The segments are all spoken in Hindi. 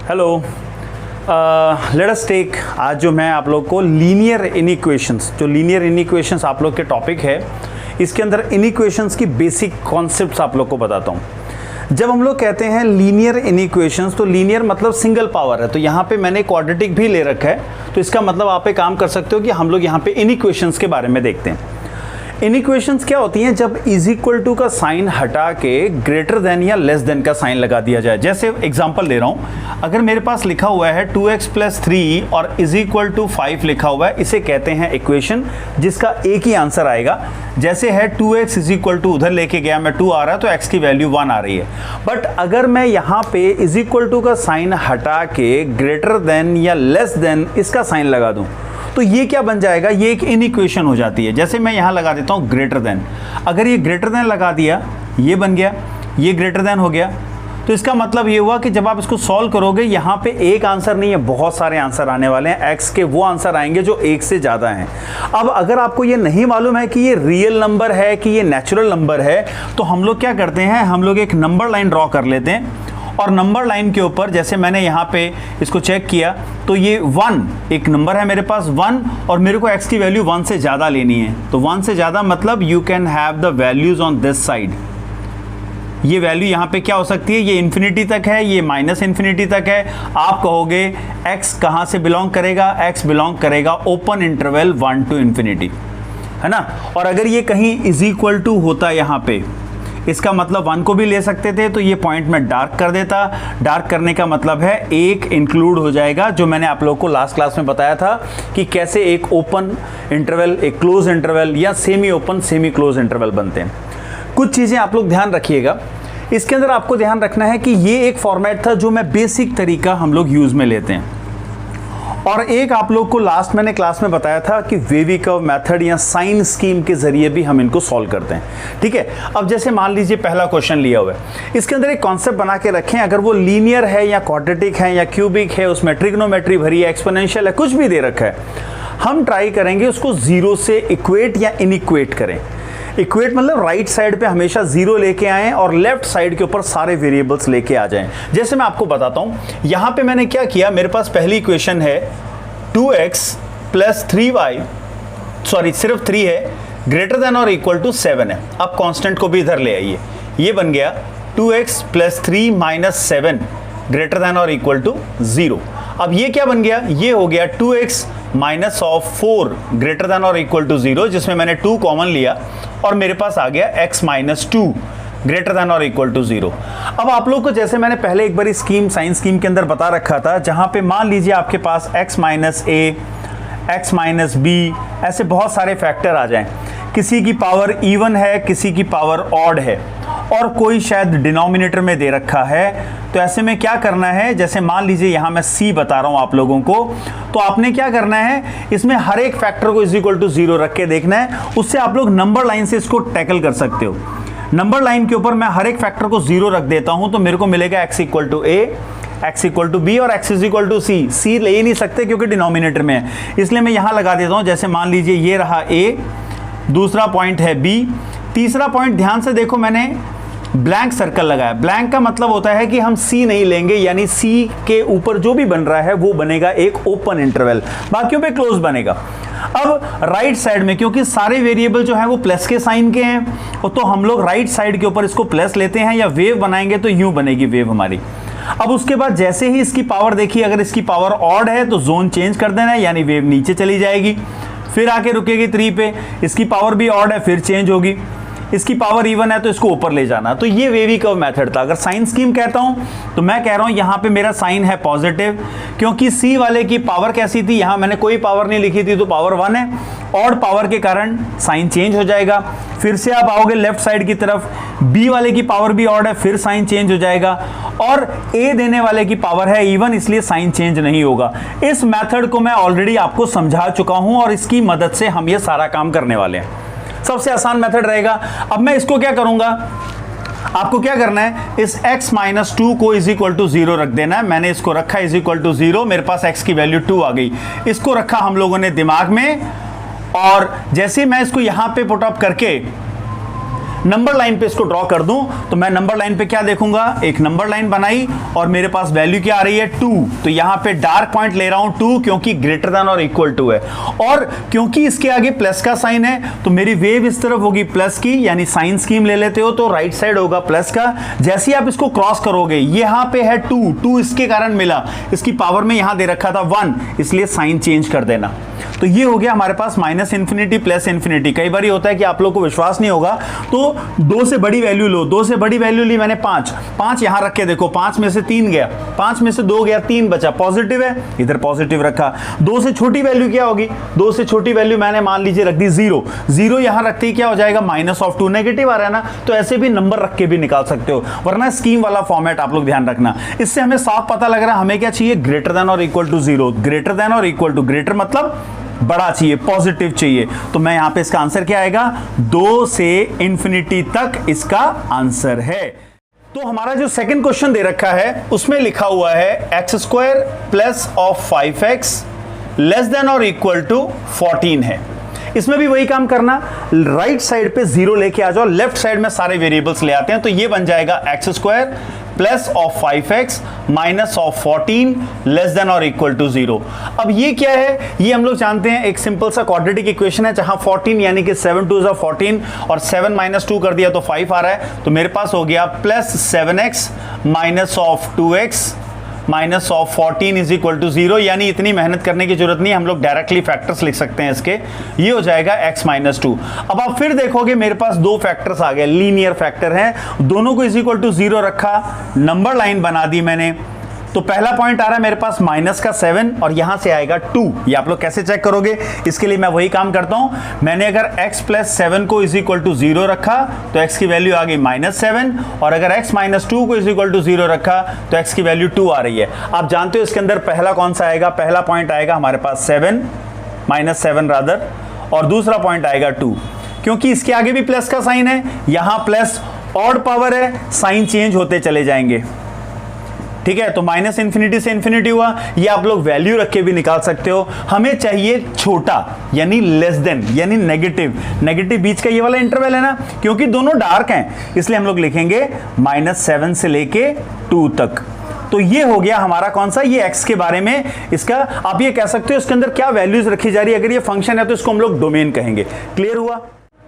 हेलो, लेट अस टेक आज जो मैं आप लोग को लीनियर इनइक्वेशंस, जो लीनियर इनइक्वेशंस आप लोग के टॉपिक है, इसके अंदर इनइक्वेशंस की बेसिक कॉन्सेप्ट्स आप लोग को बताता हूँ। जब हम लोग कहते हैं लीनियर इनइक्वेशंस, तो लीनियर मतलब सिंगल पावर है। तो यहाँ पे मैंने क्वाड्रेटिक भी ले रखा है, तो इसका मतलब आप एक काम कर सकते हो कि हम लोग यहाँ पे इनइक्वेशंस के बारे में देखते हैं। इनइक्वेशंस क्या होती हैं? जब इज इक्वल टू का साइन हटा के ग्रेटर देन या लेस देन का साइन लगा दिया जाए। जैसे एग्जांपल ले रहा हूं, अगर मेरे पास लिखा हुआ है 2x + 3 और इज इक्वल टू 5 लिखा हुआ है, इसे कहते हैं इक्वेशन जिसका एक ही आंसर आएगा। जैसे है 2x इज इक्वल टू, उधर लेके गया मैं 2 आ रहा है तो x की वैल्यू 1 आ रही है। बट अगर मैं यहाँ पे इज इक्वल टू का साइन हटा के ग्रेटर देन या लेस देन इसका साइन लगा दूं, तो ये क्या बन जाएगा? ये एक इनइक्वेशन हो जाती है। जैसे मैं यहाँ लगा देता हूँ ग्रेटर देन, अगर ये ग्रेटर देन लगा दिया, ये बन गया, ये ग्रेटर देन हो गया। तो इसका मतलब ये हुआ कि जब आप इसको सॉल्व करोगे, यहाँ पे एक आंसर नहीं है, बहुत सारे आंसर आने वाले हैं। x के वो आंसर आएंगे जो एक से ज़्यादा हैं। अब अगर आपको ये नहीं मालूम है कि ये रियल नंबर है कि ये नेचुरल नंबर है, तो हम लोग क्या करते हैं, हम लोग एक नंबर लाइन ड्रॉ कर लेते हैं और नंबर लाइन के ऊपर जैसे मैंने यहाँ पे इसको चेक किया तो ये 1 एक नंबर है मेरे पास 1, और मेरे को x की वैल्यू 1 से ज़्यादा लेनी है। तो 1 से ज़्यादा मतलब you can have the values on this side. ये वैल्यू यहाँ पे क्या हो सकती है? ये इन्फिनिटी तक है, ये माइनस इन्फिनिटी तक है। आप कहोगे x कहाँ से बिलोंग करेगा? x बिलोंग करेगा ओपन इंटरवल 1 to इन्फिनिटी, है ना। और अगर ये कहीं इज इक्वल टू होता यहाँ पे, इसका मतलब 1 को भी ले सकते थे, तो ये पॉइंट में डार्क कर देता। डार्क करने का मतलब है एक इंक्लूड हो जाएगा, जो मैंने आप लोगों को लास्ट क्लास में बताया था कि कैसे एक ओपन इंटरवल, एक क्लोज इंटरवल या semi open semi close interval बनते हैं। कुछ चीज़ें आप लोग ध्यान रखिएगा। इसके अंदर आपको ध्यान रखना है कि ये एक फॉर्मेट था जो मैं बेसिक तरीका हम लोग यूज़ में लेते हैं, और एक आप लोग को लास्ट मैंने क्लास में बताया था कि वेवी कर्व मेथड या साइन स्कीम के जरिए भी हम इनको सॉल्व करते हैं। ठीक है, अब जैसे मान लीजिए पहला क्वेश्चन लिया हुआ है, इसके अंदर एक कॉन्सेप्ट बना के रखें। अगर वो लीनियर है या क्वाड्रेटिक है या क्यूबिक है, उसमें ट्रिग्नोमेट्री भरी है, एक्सपोनेंशियल है, कुछ भी दे रखा है, हम ट्राई करेंगे उसको जीरो से इक्वेट या इनइक्वेट करें। इक्वेट मतलब राइट साइड पे हमेशा जीरो लेके आएं और लेफ्ट साइड के ऊपर सारे वेरिएबल्स लेके आ जाएं। जैसे मैं आपको बताता हूं, यहां पे मैंने क्या किया, मेरे पास पहली इक्वेशन है 2x + 3y, सॉरी सिर्फ 3 है, ग्रेटर देन और इक्वल टू 7 है। अब कांस्टेंट को भी इधर ले आइए, ये बन गया 2x + 3 - 7 ग्रेटर देन और इक्वल टू 0। अब ये क्या बन गया? ये हो गया 2x - 4 ग्रेटर देन और इक्वल टू 0, जिसमें मैंने 2 कॉमन लिया और मेरे पास आ गया x - 2 ग्रेटर देन और इक्वल टू 0। अब आप लोग को जैसे मैंने पहले एक बार स्कीम, साइन स्कीम के अंदर बता रखा था, जहां पे मान लीजिए आपके पास x - a, x - b, ऐसे बहुत सारे फैक्टर आ जाएं, किसी की पावर इवन है, किसी की पावर ऑड है, और कोई शायद डिनोमिनेटर में दे रखा है। तो ऐसे में क्या करना है, जैसे मान लीजिए यहाँ मैं c बता रहा हूँ आप लोगों को, तो आपने क्या करना है, इसमें हर एक फैक्टर को इज इक्वल टू 0 रख के देखना है। उससे आप लोग नंबर लाइन से इसको टैकल कर सकते हो। नंबर लाइन के ऊपर मैं हर एक फैक्टर को 0 रख देता हूं, तो मेरे को मिलेगा x = a, x = b और x = c। c ले ही नहीं सकते क्योंकि डिनोमिनेटर में है, इसलिए मैं यहां लगा देता हूं। जैसे मान लीजिए ये रहा a, दूसरा पॉइंट है b, तीसरा पॉइंट ध्यान से देखो, मैंने ब्लैंक सर्कल लगाया। ब्लैंक का मतलब होता है कि हम c नहीं लेंगे, यानी c के ऊपर जो भी बन रहा है वो बनेगा एक ओपन इंटरवल, बाकियों पे क्लोज बनेगा। अब राइट साइड में क्योंकि सारे वेरिएबल जो हैं वो प्लस के साइन के हैं, तो हम लोग राइट साइड के ऊपर इसको प्लस लेते हैं, या वेव बनाएंगे तो यूं बनेगी वेव हमारी। अब उसके बाद जैसे ही इसकी पावर देखिए, अगर इसकी पावर ऑड है तो जोन चेंज कर देना है, यानी वेव नीचे चली जाएगी, फिर आके रुकेगी 3 पे। इसकी पावर भी ऑड है, फिर चेंज होगी। इसकी पावर इवन है तो इसको ऊपर ले जाना। तो ये वेवी कर्व मेथड था। अगर साइन स्कीम कहता हूं तो मैं कह रहा हूं यहां पे मेरा साइन है पॉजिटिव, क्योंकि सी वाले की पावर कैसी थी, यहां मैंने कोई पावर नहीं लिखी थी तो पावर 1 है। ऑड पावर के कारण साइन चेंज हो जाएगा। फिर से आप आओगे लेफ्ट साइड की तरफ, बी वाले की पावर भी ऑड है, फिर साइन चेंज हो जाएगा। और ए देने वाले की पावर है इवन, इसलिए साइन चेंज नहीं होगा। इस मेथड को मैं ऑलरेडी आपको समझा चुका हूं और इसकी मदद से हम ये सारा काम करने वाले हैं। सबसे आसान मेथड रहेगा। अब मैं इसको क्या करूंगा, आपको क्या करना है, इस x - 2 को इज इक्वल टू 0 रख देना है। मैंने इसको रखा इज इक्वल टू 0, मेरे पास x की वैल्यू 2 आ गई। इसको रखा हम लोगों ने दिमाग में, और जैसे मैं इसको यहां पे पुट अप करके नंबर लाइन पे इसको ड्रॉ कर दूं तो मैं नंबर लाइन पे क्या देखूंगा, एक नंबर लाइन बनाई और मेरे पास वैल्यू क्या आ रही है 2, तो यहां पे डार्क पॉइंट ले रहा हूं 2 क्योंकि ग्रेटर देन और इक्वल टू है, और क्योंकि इसके आगे प्लस का साइन है तो मेरी वेव इस तरफ होगी प्लस की, यानी साइन स्कीम ले लेते हो तो राइट साइड होगा प्लस का। जैसे ही आप इसको क्रॉस करोगे यहां पे है 2 इसके कारण मिला, इसकी पावर में यहां दे रखा था 1, इसलिए साइन चेंज कर देना। तो ये हो गया हमारे पास माइनस इंफिनिटी प्लस इंफिनिटी। कई बार होता है कि आप लोग को विश्वास नहीं होगा तो 2 से बड़ी वैल्यू लो, 2 से बड़ी वैल्यू ली मैंने 5 यहां रख के देखो, 5 में से 3 गया, 5 में से 2 गया, 3 बचा, पॉजिटिव है, इधर पॉजिटिव रखा। 2 से छोटी वैल्यू क्या होगी, 2 से छोटी वैल्यू मैंने मान लीजिए रख दी 0 यहां रखते ही क्या हो जाएगा -2, नेगेटिव आ रहा है ना, तो ऐसे भी नंबर रख के भी निकाल सकते हो, वरना स्कीम वाला फॉर्मेट आप लोग ध्यान रखना। इससे हमें साफ पता लग रहा है हमें क्या चाहिए, ग्रेटर देन और इक्वल टू 0, ग्रेटर देन और इक्वल टू, ग्रेटर मतलब बड़ा चाहिए, पॉजिटिव चाहिए। तो मैं यहां पे इसका आंसर क्या आएगा, 2 से इंफिनिटी तक इसका आंसर है। तो हमारा जो सेकंड क्वेश्चन दे रखा है उसमें लिखा हुआ है x² plus of 5x less than और इक्वल टू 14 है। इसमें भी वही काम करना, राइट साइड पे 0 लेके आ जाओ, लेफ्ट साइड में सारे वेरिएबल्स ले आते हैं, तो ये बन जाएगा x² plus of 5x minus of 14 less than और इक्वल टू 0। अब ये क्या है, ये हम लोग जानते हैं एक सिंपल सा क्वाड्रेटिक इक्वेशन है, जहां 14 यानी कि 7 2 = 14 और 7 - 2 कर दिया तो 5 आ रहा है, तो मेरे पास हो गया plus 7x minus of 2x minus of 14 is equal to 0, यानी इतनी मेहनत करने की जरूरत नहीं, हम लोग डायरेक्टली फैक्टर्स लिख सकते हैं इसके, ये हो जाएगा x - 2। अब आप फिर देखोगे मेरे पास 2 फैक्टर्स आ गए, लीनियर फैक्टर हैं, दोनों को इज इक्वल टू 0 रखा, नंबर लाइन बना दी मैंने, तो पहला पॉइंट आ रहा है मेरे पास -7 और यहां से आएगा 2। ये आप लोग कैसे चेक करोगे, इसके लिए मैं वही काम करता हूं, मैंने अगर x + 7 को इज इक्वल टू 0 रखा तो x की वैल्यू आ गई -7, और अगर x - 2 को इज इक्वल टू 0 रखा तो x की वैल्यू 2 आ रही है। आप जानते हो इसके अंदर पहला कौन सा आएगा, पहला पॉइंट आएगा हमारे पास 7 -7 रादर, और दूसरा पॉइंट आएगा 2, क्योंकि इसके आगे भी प्लस का साइन है, यहां प्लस ऑड पावर है, साइन चेंज होते चले जाएंगे, ठीक है। तो माइनस इंफिनिटी से इंफिनिटी हुआ, ये आप लोग वैल्यू रख के भी निकाल सकते हो। हमें चाहिए छोटा यानी लेस देन, यानी नेगेटिव बीच का ये वाला इंटरवल है ना, क्योंकि दोनों डार्क हैं इसलिए हम लोग लिखेंगे -7 से लेके 2 तक। तो ये हो गया हमारा कौन सा, ये x के बारे में, इसका आप ये कह सकते हो इसके अंदर क्या वैल्यूज रखी जा रही है, अगर ये फंक्शन है तो इसको हम लोग डोमेन कहेंगे। क्लियर हुआ।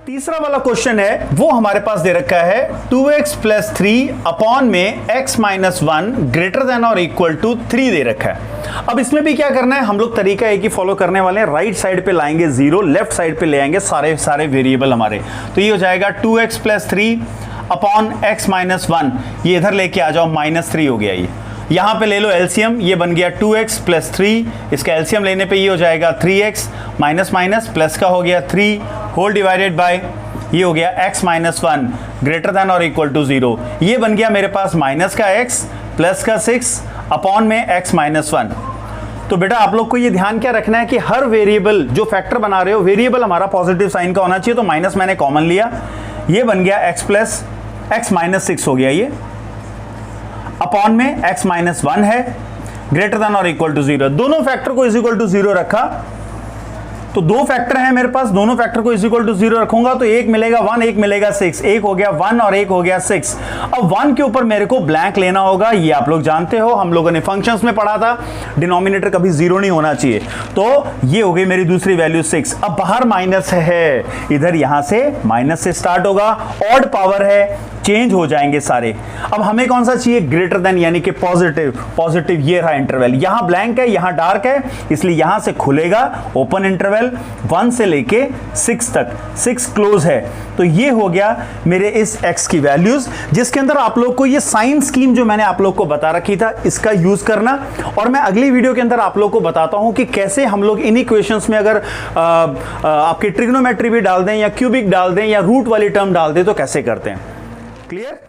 तीसरा वाला क्वेश्चन है वो हमारे पास दे रखा है 2x + 3 अपॉन में x - 1 ग्रेटर देन और इक्वल टू 3 दे रखा है। अब इसमें भी क्या करना है, हम लोग तरीका एक ही फॉलो करने वाले हैं, राइट साइड पे लाएंगे 0, लेफ्ट साइड पे ले आएंगे सारे वेरिएबल हमारे, तो ये हो जाएगा 2x + 3 अपॉन x - 1, ये इधर लेके आ जाओ, -3 हो गया। ये यहां पे ले लो एलसीएम, ये बन गया 2x + 3, इसका एलसीएम लेने पे ये हो जाएगा 3x माइनस माइनस प्लस का हो गया 3 होल डिवाइडेड बाय, ये हो गया x - 1 ग्रेटर देन और इक्वल टू 0, ये बन गया मेरे पास माइनस का x प्लस का 6 अपॉन में x - 1। तो बेटा आप लोग को ये ध्यान क्या रखना है कि हर वेरिएबल जो फैक्टर बना रहे हो, वेरिएबल हमारा पॉजिटिव साइन का होना चाहिए, तो माइनस मैंने कॉमन लिया, ये बन गया x - 6 हो गया, ये अपॉन में x - 1 है ग्रेटर देन और इक्वल टू 0, दोनों फैक्टर को इज इक्वल टू 0 रखा, तो 2 फैक्टर हैं मेरे पास, दोनों फैक्टर को इज इक्वल टू 0 रखूंगा तो एक मिलेगा 1, एक मिलेगा 6, एक हो गया 1 और एक हो गया 6। अब 1 के ऊपर मेरे को ब्लैंक लेना होगा, ये आप लोग जानते हो, हम लोगों ने फंक्शंस में पढ़ा था, डिनोमिनेटर कभी 0 नहीं होना चाहिए, तो ये हो गई मेरी दूसरी वैल्यू 6। अब बाहर माइनस है, इधर यहां से माइनस से स्टार्ट होगा, ऑड पावर है, चेंज हो जाएंगे सारे। अब हमें कौन सा चाहिए, ग्रेटर देन यानी कि पॉजिटिव, ये रहा इंटरवल, यहां ब्लैंक है यहां डार्क है, इसलिए यहां से खुलेगा ओपन इंटरवल 1 से लेके 6 तक, 6 क्लोज है, तो ये हो गया मेरे इस x की वैल्यूज, जिसके अंदर आप लोग को ये साइन स्कीम जो मैंने आप लोग को बता रखी था इसका यूज करना, और मैं अगली वीडियो के अंदर आप लोग को बताता हूं कि कैसे हम लोग इन इक्वेशंस में अगर आपकी ट्रिग्नोमेट्री भी डाल दें या क्यूबिक डाल दें या रूट वाली टर्म डाल दें तो कैसे करते हैं। क्लियर।